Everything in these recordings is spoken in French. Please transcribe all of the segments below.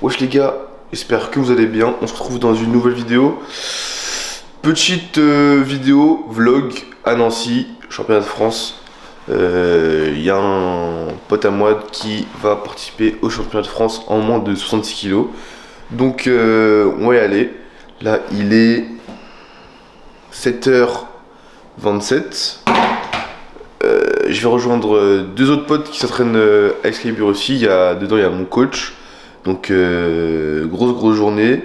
Wesh les gars, j'espère que vous allez bien. On se retrouve dans une nouvelle vidéo. Petite vidéo vlog à Nancy, championnat de France. Y a un pote à moi qui va participer au championnat de France en moins de 66 kg. Donc on va y aller. Là il est 7h27. Je vais rejoindre deux autres potes qui s'entraînent à Excalibur aussi. Dedans il y a mon coach. Donc grosse journée.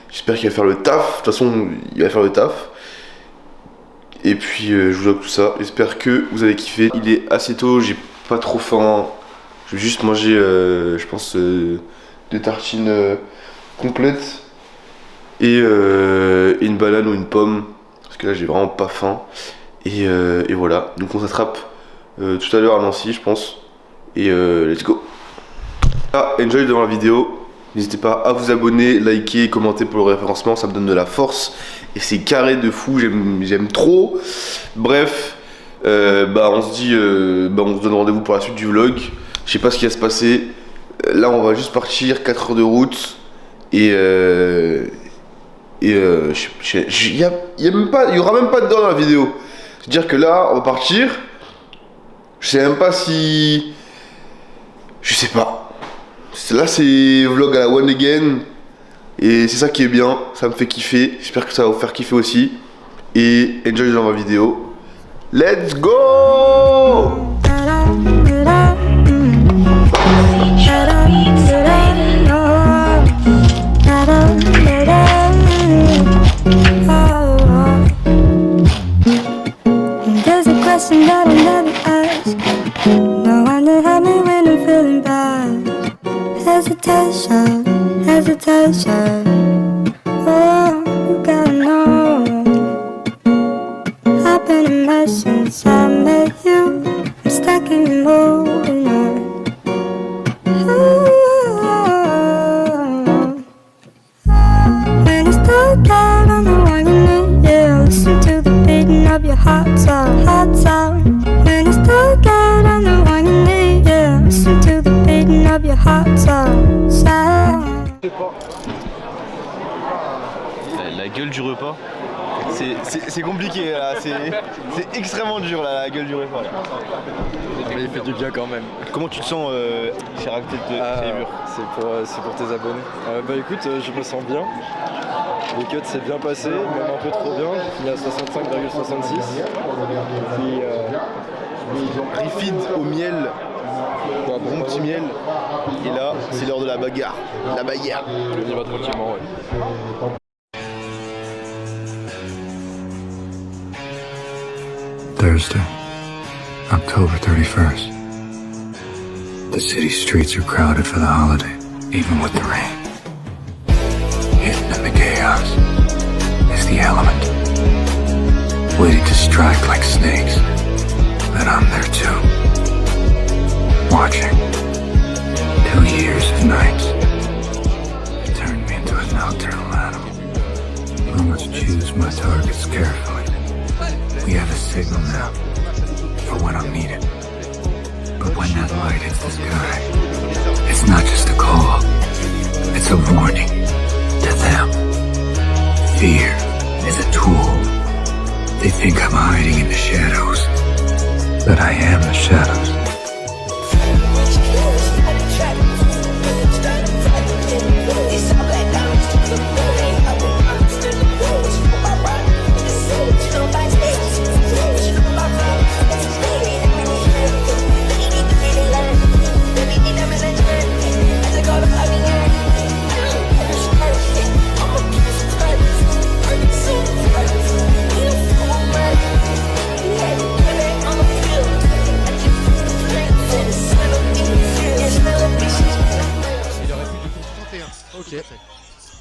J'espère qu'il va faire le taf. De toute façon il va faire le taf. Et puis je vous vlog tout ça. J'espère que vous allez kiffer. Il est assez tôt, j'ai pas trop faim. Je vais juste manger je pense 2 tartines complètes. Et une banane ou une pomme. Parce que là j'ai vraiment pas faim. Et voilà. Donc on s'attrape tout à l'heure à Nancy je pense. Et let's go. Enjoy devant la vidéo. N'hésitez pas à vous abonner, liker, commenter pour le référencement, ça me donne de la force. Et c'est carré de fou, j'aime trop. Bref, on se donne rendez-vous pour la suite du vlog. Je sais pas ce qui va se passer. Là on va juste partir, 4 heures de route. Et il y aura même pas dedans dans la vidéo. C'est-à-dire que là on va partir. Je sais même pas si... Je sais pas. Là c'est vlog à la one again. Et c'est ça qui est bien, ça me fait kiffer. J'espère que ça va vous faire kiffer aussi. Et enjoy dans ma vidéo. Let's go! There's a question that I'll never ask. No one to help me when I'm feeling bad. Hesitation, oh, you gotta know. I've been a mess since I met you. I'm stuck in the mood, when it's dark out on the wagon, yeah, listen to the beating of your heart sound. When it's dark out on the wagon, yeah, listen to the beating of your heart sound. La gueule du repas, c'est compliqué là, c'est extrêmement dur là, la gueule du repas. Mais il fait du bien quand même. Comment tu te sens, cher acteur de Excalibur? C'est pour tes abonnés. Écoute, je me sens bien. Le cut s'est bien passé, même un peu trop bien. J'ai fini à 65,66. Refeed au miel, un bon petit miel. Et là, c'est l'heure de la bagarre. La bagarre. On y va tranquillement, ouais. Thursday, October 31st. The city streets are crowded for the holiday, even with the rain. Hidden in the chaos is the element, waiting to strike like snakes. But I'm there too, watching. 2 years of nights. It turned me into a nocturnal animal. I must choose my targets carefully. We have a signal now for when I'm needed. But when that light hits the sky, it's not just a call, it's a warning to them. Fear is a tool. They think I'm hiding in the shadows, but I am the shadows.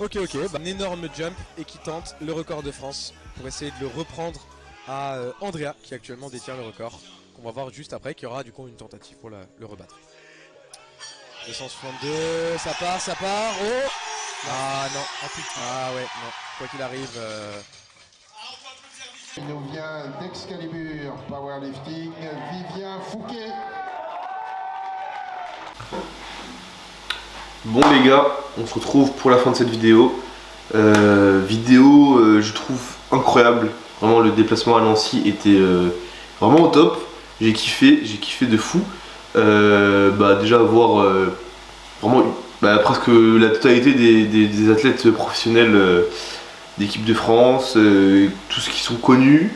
Ok, un énorme jump et qui tente le record de France pour essayer de le reprendre à Andrea qui actuellement détient le record, qu'on va voir juste après, qui aura du coup une tentative pour le rebattre. 262, ça part, oh. Ah non, ah ouais, non, quoi qu'il arrive, Il nous vient d'Excalibur Powerlifting, Vivien Fouquet. Bon les gars, on se retrouve pour la fin de cette vidéo. Je trouve incroyable. Vraiment le déplacement à Nancy était vraiment au top. J'ai kiffé de fou. Déjà voir vraiment presque la totalité des athlètes professionnels d'équipe de France, tous qui sont connus,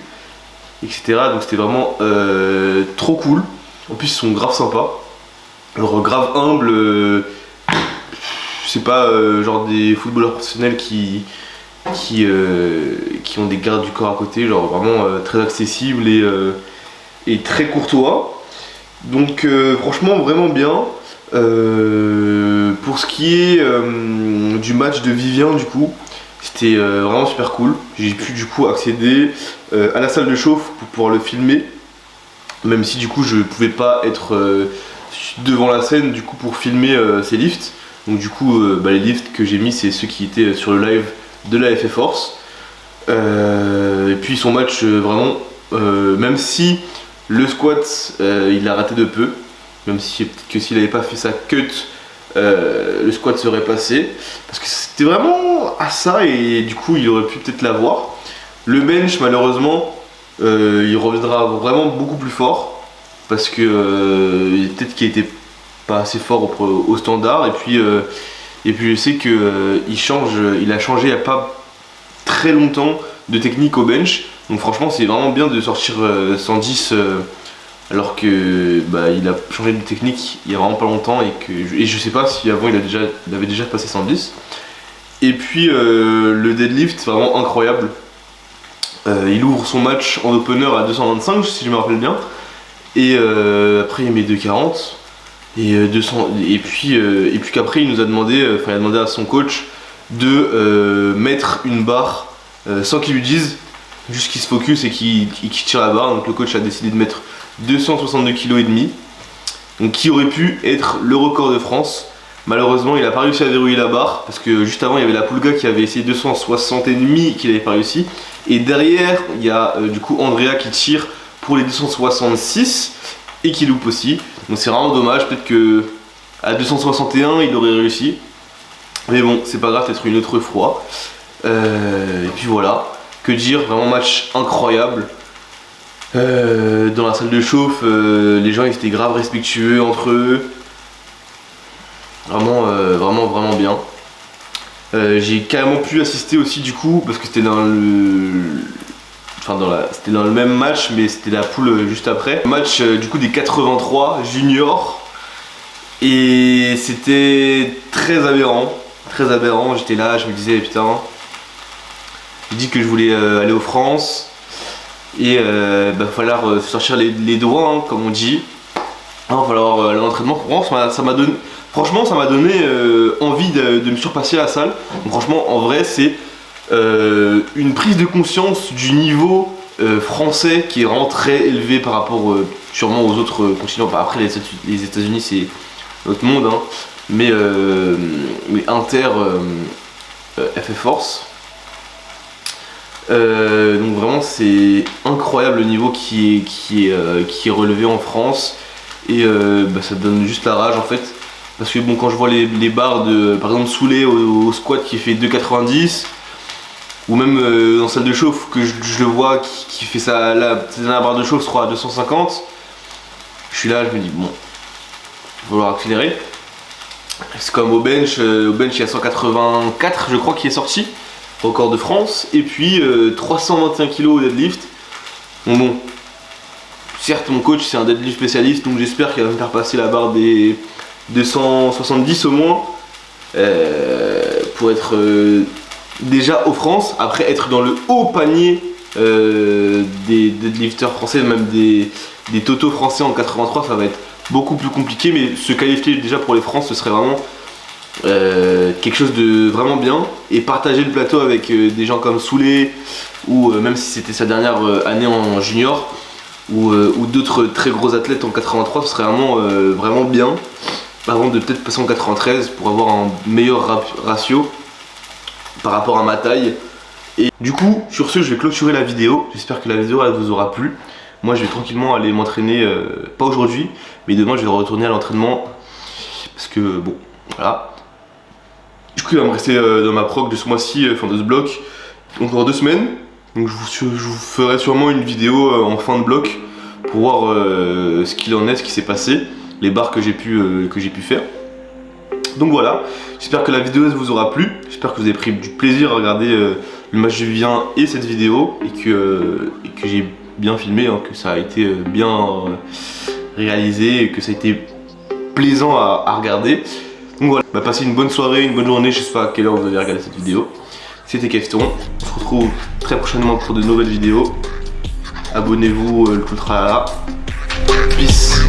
etc. Donc c'était vraiment trop cool. En plus ils sont grave sympas. Alors grave humbles. C'est pas genre des footballeurs professionnels qui ont des gardes du corps à côté, genre vraiment très accessibles et très courtois. Donc franchement vraiment bien. Pour ce qui est du match de Vivien du coup, c'était vraiment super cool. J'ai pu du coup accéder à la salle de chauffe pour pouvoir le filmer, même si du coup je pouvais pas être devant la scène du coup pour filmer ces lifts. Donc du coup les lifts que j'ai mis c'est ceux qui étaient sur le live de la FF Force. Et puis son match vraiment, même si le squat il a raté de peu, même si peut-être que s'il n'avait pas fait sa cut, le squat serait passé. Parce que c'était vraiment à ça et du coup il aurait pu peut-être l'avoir. Le bench malheureusement il reviendra vraiment beaucoup plus fort. Parce que peut-être qu'il était pas assez fort au standard et puis je sais que il a changé il n'y a pas très longtemps de technique au bench, donc franchement c'est vraiment bien de sortir 110 alors que il a changé de technique il y a vraiment pas longtemps et je sais pas si avant il avait déjà passé 110. Et puis le deadlift c'est vraiment incroyable. Il ouvre son match en opener à 225 si je me rappelle bien et après il met 240 et puis qu'après il nous a demandé, il a demandé à son coach de mettre une barre sans qu'il lui dise, juste qu'il se focus et qu'il tire la barre. Donc le coach a décidé de mettre 262,5 kg, donc qui aurait pu être le record de France. Malheureusement il n'a pas réussi à verrouiller la barre parce que juste avant il y avait la Pulga qui avait essayé 260,5 qu'il n'avait pas réussi, et derrière il y a du coup Andrea qui tire pour les 266 et qui loupe aussi. Donc c'est vraiment dommage, peut-être que à 261 il aurait réussi. Mais bon, c'est pas grave, peut-être une autre fois. Et puis voilà, que dire, vraiment match incroyable. Dans la salle de chauffe, les gens ils étaient grave respectueux entre eux. Vraiment, vraiment bien. J'ai carrément pu assister aussi du coup, parce que c'était dans le... c'était dans le même match, mais c'était la poule juste après. Match du coup des 83 juniors. Et c'était très aberrant. J'étais là, je me disais putain. J'ai dit que je voulais aller aux France. Et falloir se sortir les doigts, hein, comme on dit. Il va falloir l'entraînement. Franchement, ça m'a donné envie de me surpasser à la salle. Donc, franchement, en vrai, c'est une prise de conscience du niveau français qui est vraiment très élevé par rapport sûrement aux autres continents. Après les États-Unis c'est notre monde, hein. mais Inter FF Force. Donc vraiment c'est incroyable le niveau qui est relevé en France et ça donne juste la rage en fait. Parce que bon, quand je vois les barres de par exemple Soulé au squat qui fait 2,90, ou même dans la salle de chauffe que je le vois qui fait sa dernière barre de chauffe, je crois à 250, je suis là, je me dis bon, il va falloir accélérer. C'est comme au bench il y a 184 je crois qui est sorti, record de France, et puis 321 kg au deadlift. Bon, certes mon coach c'est un deadlift spécialiste, donc j'espère qu'il va me faire passer la barre des 270 au moins, pour être déjà aux France, après être dans le haut panier des deadlifters français, même des totaux français en 83, ça va être beaucoup plus compliqué, mais se qualifier déjà pour les France ce serait vraiment quelque chose de vraiment bien, et partager le plateau avec des gens comme Soulé, ou même si c'était sa dernière année en junior, ou d'autres très gros athlètes en 83, ce serait vraiment bien, avant de peut-être passer en 93 pour avoir un meilleur ratio par rapport à ma taille. Et du coup, sur ce, je vais clôturer la vidéo. J'espère que la vidéo elle vous aura plu. Moi, je vais tranquillement aller m'entraîner, pas aujourd'hui, mais demain, je vais retourner à l'entraînement. Parce que, bon, voilà. Du coup, il va me rester dans ma prog de ce mois-ci, enfin de ce bloc, encore 2 semaines. Donc, je vous ferai sûrement une vidéo en fin de bloc pour voir ce qu'il en est, ce qui s'est passé, les barres que j'ai pu faire. Donc voilà, j'espère que la vidéo vous aura plu, j'espère que vous avez pris du plaisir à regarder le match de Vivien et cette vidéo et que j'ai bien filmé, hein, que ça a été bien réalisé et que ça a été plaisant à regarder. Donc voilà, bah, passez une bonne soirée, une bonne journée, je sais pas à quelle heure vous allez regarder cette vidéo. C'était Keston, on se retrouve très prochainement pour de nouvelles vidéos. Abonnez-vous, le tout tralala. Peace.